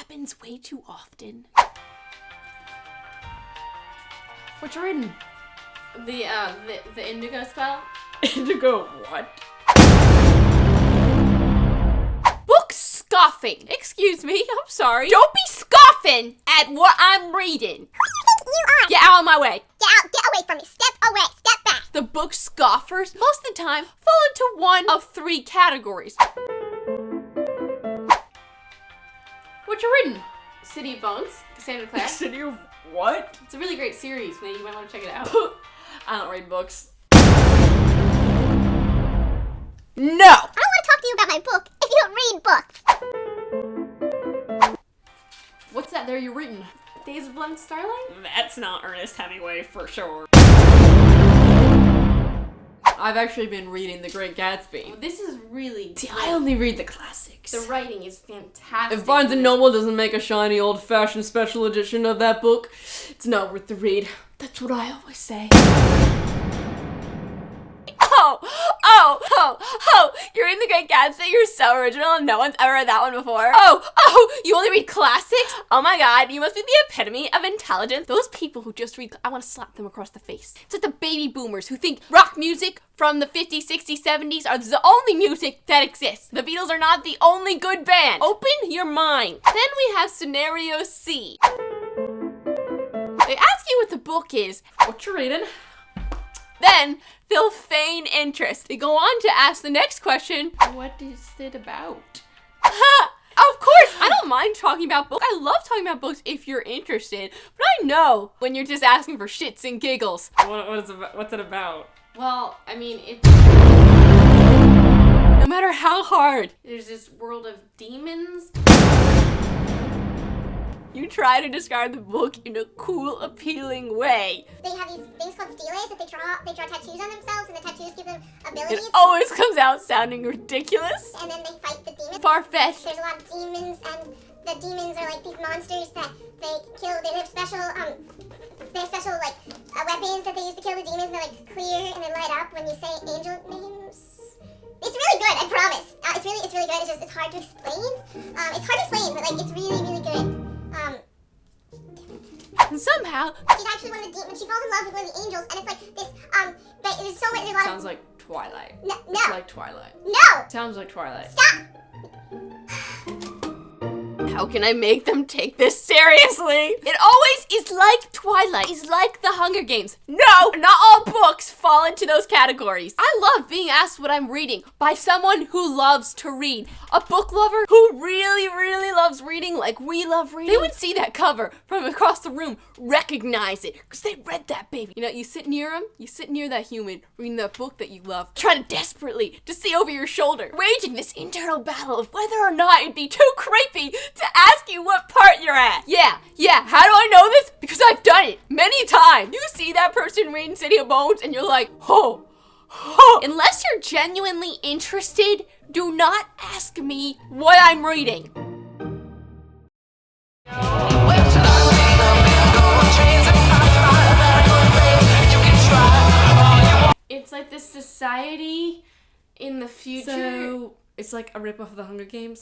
happens way too often. What you reading? The indigo spell. Indigo what? Book scoffing. Excuse me, I'm sorry. Don't be scoffing at what I'm reading. Who do you think you are? Get out of my way. Get away from me. Step away. Step back. The book Scoffers, most of the time, fall into one of three categories. What you reading? City of Bones. Cassandra Clare. City of what? It's a really great series, man. You might want to check it out. I don't read books. No! I don't want to talk to you about my book if you don't read books. What's that there you're reading? Days of Blood and Starlight? That's not Ernest Hemingway for sure. I've actually been reading The Great Gatsby. This is really See, good. I only read the classics. The writing is fantastic. If Barnes & Noble doesn't make a shiny old-fashioned special edition of that book, it's not worth the read. That's what I always say. Oh, you're in The Great Gatsby, you're so original, no one's ever read that one before. Oh, you only read classics? Oh my god, you must be the epitome of intelligence. Those people who just read, I want to slap them across the face. It's like the baby boomers who think rock music from the 50s, 60s, 70s are the only music that exists. The Beatles are not the only good band. Open your mind. Then we have scenario C. They ask you what the book is. What you reading? Then they'll feign interest. They go on to ask the next question, what is it about? Ha! Of course, I don't mind talking about books. I love talking about books if you're interested, but I know when you're just asking for shits and giggles. What's it about? Well, I mean, No matter how hard there's this world of demons. you try to describe the book in a cool, appealing way, They have these things called steelers that they draw tattoos on themselves, and the tattoos give them abilities. it always comes out sounding ridiculous. And then they fight the demons. Far-fetched. There's a lot of demons, and the demons are like these monsters that they kill. They have special like weapons that they use to kill the demons, and they're like clear and they light up when you say angel names. It's really good, I promise. It's really good. It's hard to explain. It's hard to explain, but like it's really good. And somehow, She's actually one of the demons. She falls in love with one of the angels, and it's like this. But there's so much. There's a lot sounds like Twilight. No. It's like Twilight. No. Sounds like Twilight. Stop. How can I make them take this seriously? It always is like Twilight. It's like the Hunger Games. No, not all books fall into those categories. I love being asked what I'm reading by someone who loves to read. A book lover who really loves reading like we love reading. They would see that cover from across the room, recognize it, because they read that baby. You know, you sit near them, you sit near that human reading that book that you love, trying to desperately to see over your shoulder, waging this internal battle of whether or not it'd be too creepy to ask you what part you're at. Yeah, how do I know this? Because I've done it many times. You see that person reading City of Bones and you're like, oh. Unless you're genuinely interested, do not ask me what I'm reading. It's like this society in the future. So, it's like a rip-off of the Hunger Games?